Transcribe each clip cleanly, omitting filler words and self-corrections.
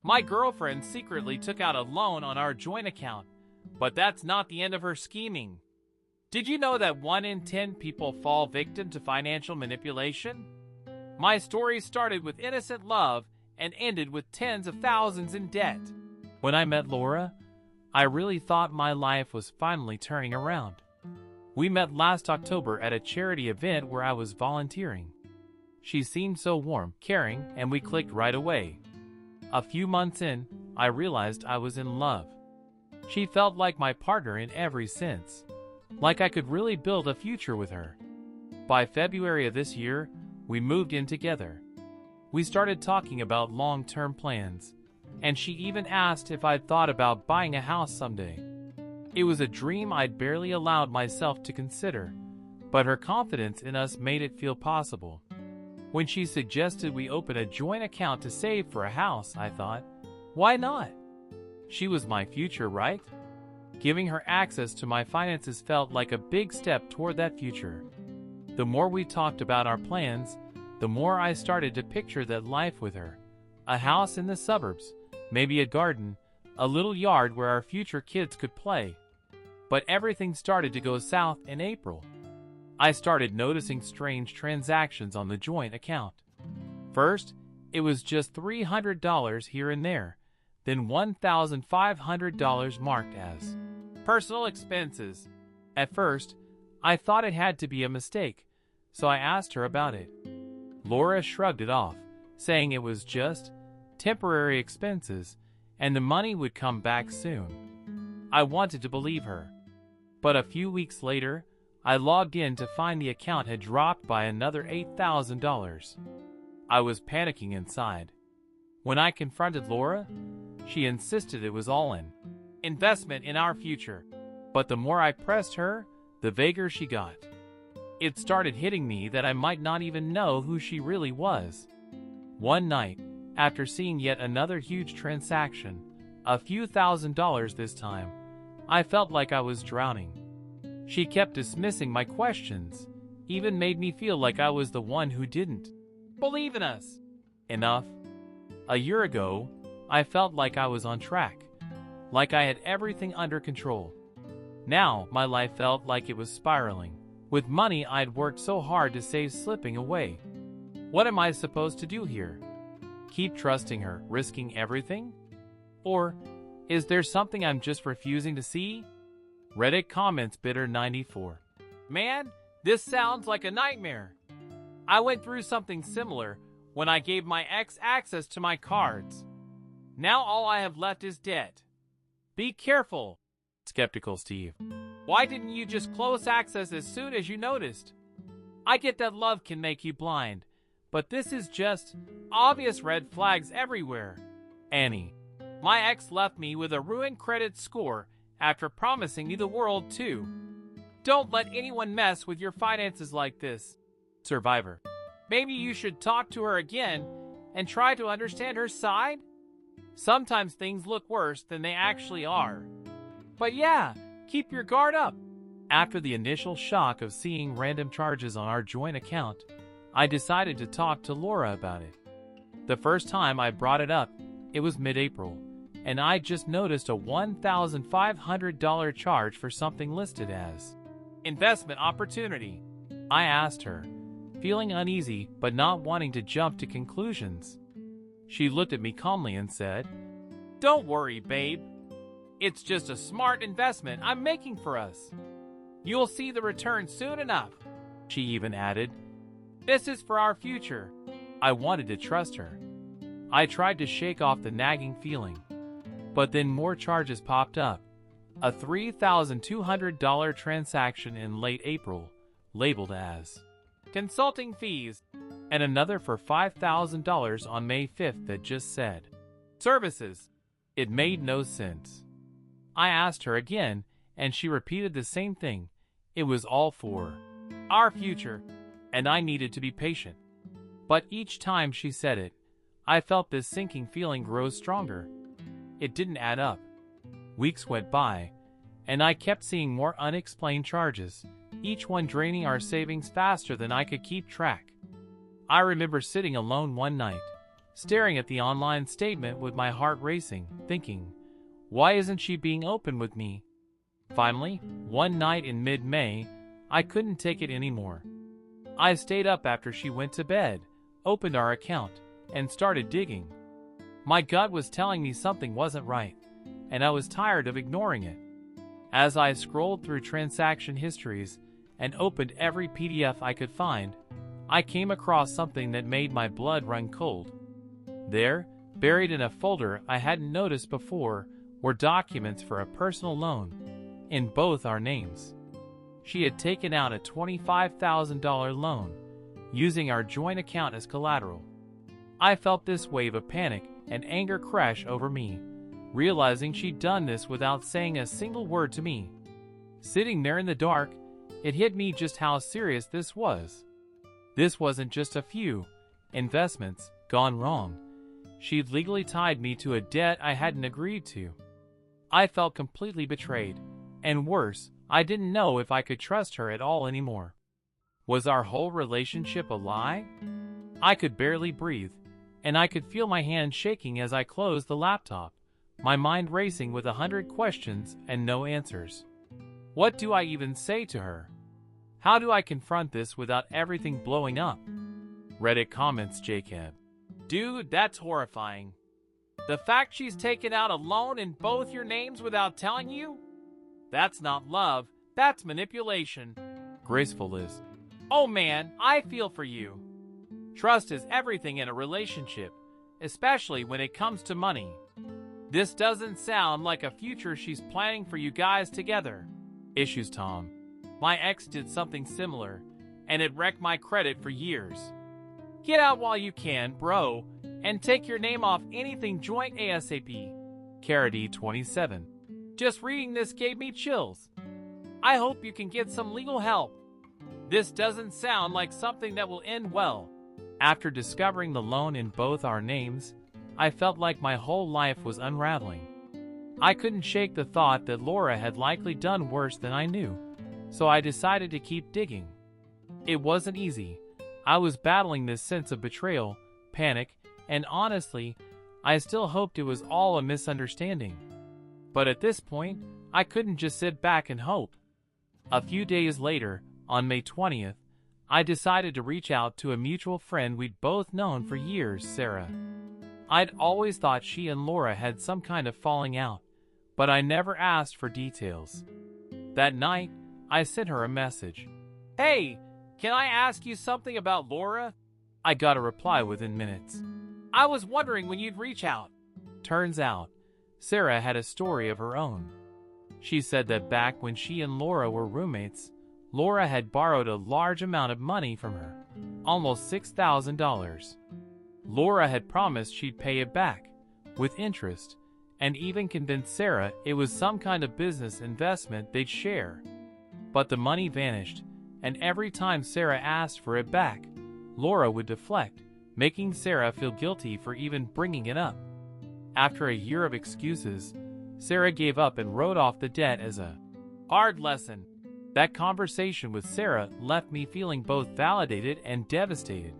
My girlfriend secretly took out a loan on our joint account, but that's not the end of her scheming. Did you know that 1 in 10 people fall victim to financial manipulation? My story started with innocent love and ended with tens of thousands in debt. When I met Laura, I really thought my life was finally turning around. We met last October at a charity event where I was volunteering. She seemed so warm, caring, and we clicked right away. A few months in, I realized I was in love. She felt like my partner in every sense, like I could really build a future with her. By February of this year, we moved in together. We started talking about long-term plans, and she even asked if I'd thought about buying a house someday. It was a dream I'd barely allowed myself to consider, but her confidence in us made it feel possible. When she suggested we open a joint account to save for a house, I thought, why not? She was my future, right? Giving her access to my finances felt like a big step toward that future. The more we talked about our plans, the more I started to picture that life with her. A house in the suburbs, maybe a garden, a little yard where our future kids could play. But everything started to go south in April. I started noticing strange transactions on the joint account. First, it was just $300 here and there, then $1,500 marked as personal expenses. At first, I thought it had to be a mistake, so I asked her about it. Laura shrugged it off, saying it was just temporary expenses and the money would come back soon. I wanted to believe her. But a few weeks later, I logged in to find the account had dropped by another $8,000. I was panicking inside. When I confronted Laura, she insisted it was all an investment in our future. But the more I pressed her, the vaguer she got. It started hitting me that I might not even know who she really was. One night, after seeing yet another huge transaction, a few $1,000s this time, I felt like I was drowning. She kept dismissing my questions, even made me feel like I was the one who didn't believe in us enough. A year ago, I felt like I was on track, like I had everything under control. Now, my life felt like it was spiraling, with money I'd worked so hard to save slipping away. What am I supposed to do here? Keep trusting her, risking everything? Or is there something I'm just refusing to see? Reddit comments bitter 94. Man, this sounds like a nightmare. I went through something similar when I gave my ex access to my cards. Now all I have left is debt. Be careful. Skeptical Steve. Why didn't you just close access as soon as you noticed? I get that love can make you blind, but this is just obvious red flags everywhere. Annie. My ex left me with a ruined credit score after promising me the world too. Don't let anyone mess with your finances like this. Survivor. Maybe you should talk to her again and try to understand her side? Sometimes things look worse than they actually are. But yeah, keep your guard up. After the initial shock of seeing random charges on our joint account, I decided to talk to Laura about it. The first time I brought it up, it was mid-April, and I just noticed a $1,500 charge for something listed as investment opportunity. I asked her, feeling uneasy but not wanting to jump to conclusions. She looked at me calmly and said, "Don't worry, babe. It's just a smart investment I'm making for us. You'll see the return soon enough." She even added, "This is for our future." I wanted to trust her. I tried to shake off the nagging feeling. But then more charges popped up. A $3,200 transaction in late April, labeled as consulting fees, and another for $5,000 on May 5th that just said services. It made no sense. I asked her again, and she repeated the same thing. It was all for our future, and I needed to be patient. But each time she said it, I felt this sinking feeling grow stronger. It didn't add up. Weeks went by, and I kept seeing more unexplained charges, each one draining our savings faster than I could keep track. I remember sitting alone one night, staring at the online statement with my heart racing, thinking, why isn't she being open with me? Finally, one night in mid-May, I couldn't take it anymore. I stayed up after she went to bed, opened our account, and started digging. My gut was telling me something wasn't right, and I was tired of ignoring it. As I scrolled through transaction histories and opened every PDF I could find, I came across something that made my blood run cold. There, buried in a folder I hadn't noticed before, were documents for a personal loan, in both our names. She had taken out a $25,000 loan, using our joint account as collateral. I felt this wave of panic and anger crash over me, realizing she'd done this without saying a single word to me. Sitting there in the dark, it hit me just how serious this was. This wasn't just a few investments gone wrong. She'd legally tied me to a debt I hadn't agreed to. I felt completely betrayed, and worse, I didn't know if I could trust her at all anymore. Was our whole relationship a lie? I could barely breathe, and I could feel my hand shaking as I closed the laptop, my mind racing with 100 questions and no answers. What do I even say to her? How do I confront this without everything blowing up? Reddit comments Jacob. Dude, that's horrifying. The fact she's taken out a loan in both your names without telling you? That's not love, that's manipulation. Graceful Liz. Oh man, I feel for you. Trust is everything in a relationship, especially when it comes to money. This doesn't sound like a future she's planning for you guys together. Issues Tom. My ex did something similar, and it wrecked my credit for years. Get out while you can, bro, and take your name off anything joint ASAP. Carady 27. Just reading this gave me chills. I hope you can get some legal help. This doesn't sound like something that will end well. After discovering the loan in both our names, I felt like my whole life was unraveling. I couldn't shake the thought that Laura had likely done worse than I knew, so I decided to keep digging. It wasn't easy. I was battling this sense of betrayal, panic, and honestly, I still hoped it was all a misunderstanding. But at this point, I couldn't just sit back and hope. A few days later, on May 20th, I decided to reach out to a mutual friend we'd both known for years, Sarah. I'd always thought she and Laura had some kind of falling out, but I never asked for details. That night, I sent her a message. Hey, can I ask you something about Laura? I got a reply within minutes. I was wondering when you'd reach out. Turns out, Sarah had a story of her own. She said that back when she and Laura were roommates, Laura had borrowed a large amount of money from her, almost $6,000. Laura had promised she'd pay it back, with interest, and even convinced Sarah it was some kind of business investment they'd share. But the money vanished, and every time Sarah asked for it back, Laura would deflect, making Sarah feel guilty for even bringing it up. After a year of excuses, Sarah gave up and wrote off the debt as a hard lesson. That conversation with Sarah left me feeling both validated and devastated.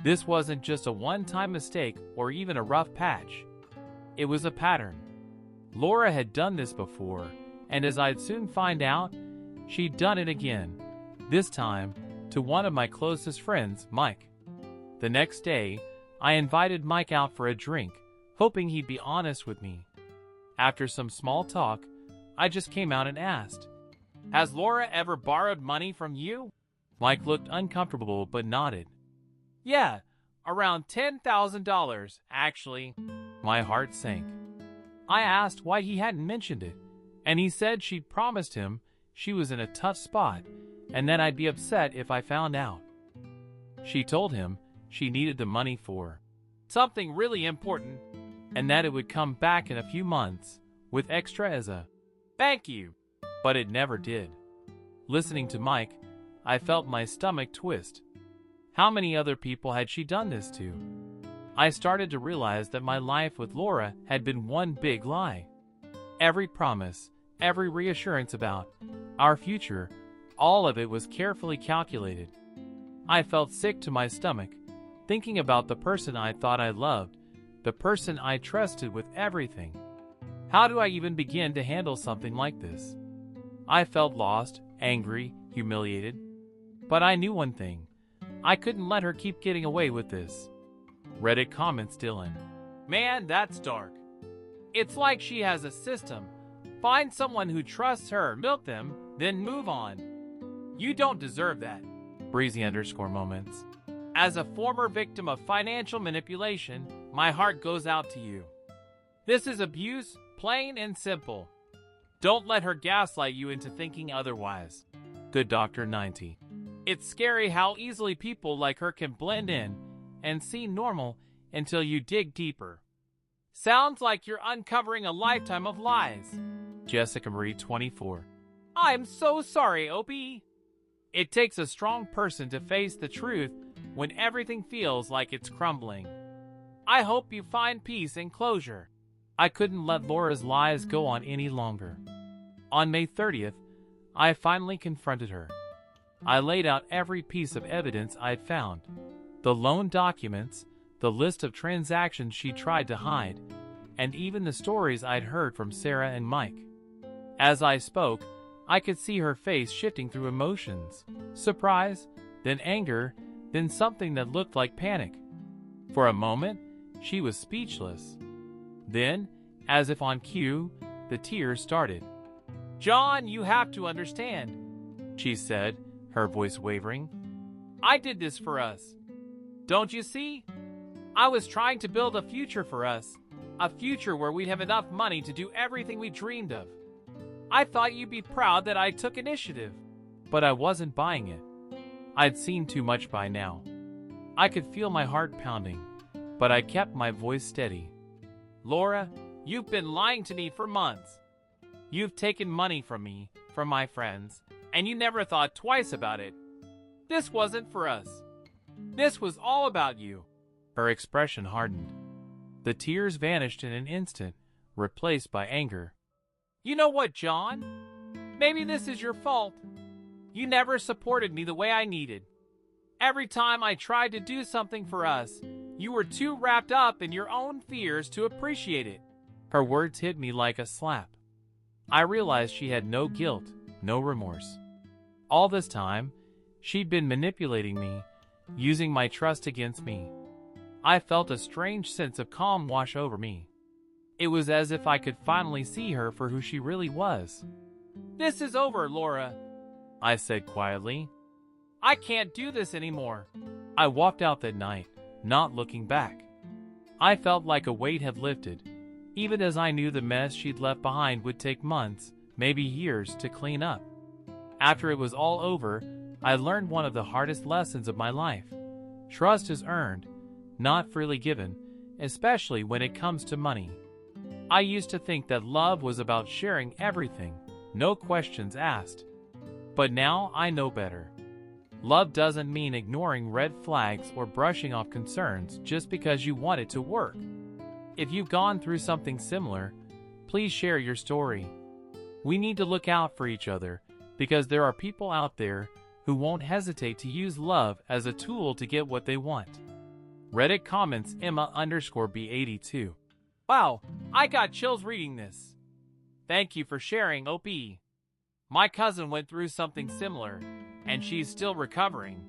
This wasn't just a one-time mistake or even a rough patch. It was a pattern. Laura had done this before, and as I'd soon find out, she'd done it again, this time to one of my closest friends, Mike. The next day, I invited Mike out for a drink, hoping he'd be honest with me. After some small talk, I just came out and asked, "Has Laura ever borrowed money from you?" Mike looked uncomfortable but nodded. "Yeah, around $10,000, actually." My heart sank. I asked why he hadn't mentioned it, and he said she'd promised him she was in a tough spot and that I'd be upset if I found out. She told him she needed the money for something really important, and that it would come back in a few months, with extra as a thank you. But it never did. Listening to Mike, I felt my stomach twist. How many other people had she done this to? I started to realize that my life with Laura had been one big lie. Every promise, every reassurance about our future, all of it was carefully calculated. I felt sick to my stomach, thinking about the person I thought I loved, the person I trusted with everything. How do I even begin to handle something like this? I felt lost, angry, humiliated. But I knew one thing. I couldn't let her keep getting away with this. Reddit comments Dylan. Man, that's dark. It's like she has a system. Find someone who trusts her, milk them, then move on. You don't deserve that. Breezy_moments. As a former victim of financial manipulation, my heart goes out to you. This is abuse, plain and simple. Don't let her gaslight you into thinking otherwise. Good Doctor 90. It's scary how easily people like her can blend in and seem normal until you dig deeper. Sounds like you're uncovering a lifetime of lies. Jessica Marie 24. I'm so sorry, Opie. It takes a strong person to face the truth when everything feels like it's crumbling. I hope you find peace and closure. I couldn't let Laura's lies go on any longer. On May 30th, I finally confronted her. I laid out every piece of evidence I'd found. The loan documents, the list of transactions she tried to hide, and even the stories I'd heard from Sarah and Mike. As I spoke, I could see her face shifting through emotions. Surprise, then anger, then something that looked like panic. For a moment, she was speechless. Then, as if on cue, the tears started. John, you have to understand, she said, her voice wavering. I did this for us. Don't you see? I was trying to build a future for us, a future where we'd have enough money to do everything we dreamed of. I thought you'd be proud that I took initiative, but I wasn't buying it. I'd seen too much by now. I could feel my heart pounding, but I kept my voice steady. Laura, you've been lying to me for months. You've taken money from me, from my friends, and you never thought twice about it. This wasn't for us. This was all about you. Her expression hardened. The tears vanished in an instant, replaced by anger. You know what, John? Maybe this is your fault. You never supported me the way I needed. Every time I tried to do something for us, you were too wrapped up in your own fears to appreciate it. Her words hit me like a slap. I realized she had no guilt, no remorse. All this time, she'd been manipulating me, using my trust against me. I felt a strange sense of calm wash over me. It was as if I could finally see her for who she really was. This is over, Laura, I said quietly. I can't do this anymore. I walked out that night, not looking back. I felt like a weight had lifted, even as I knew the mess she'd left behind would take months, maybe years, to clean up. After it was all over, I learned one of the hardest lessons of my life. Trust is earned, not freely given, especially when it comes to money. I used to think that love was about sharing everything, no questions asked. But now I know better. Love doesn't mean ignoring red flags or brushing off concerns just because you want it to work. If you've gone through something similar, please share your story. We need to look out for each other because there are people out there who won't hesitate to use love as a tool to get what they want. Reddit comments Emma_B82. Wow, I got chills reading this. Thank you for sharing, OP. My cousin went through something similar, and she's still recovering.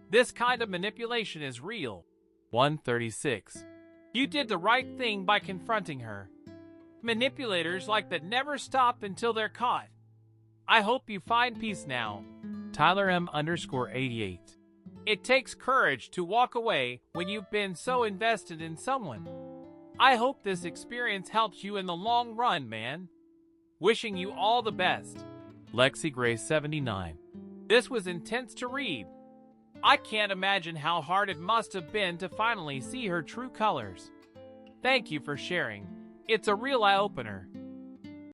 This kind of manipulation is real. 136. You did the right thing by confronting her. Manipulators like that never stop until they're caught. I hope you find peace now. Tyler M_88. It takes courage to walk away when you've been so invested in someone. I hope this experience helps you in the long run, man. Wishing you all the best. Lexi Gray 79. This was intense to read. I can't imagine how hard it must have been to finally see her true colors. Thank you for sharing. It's a real eye-opener.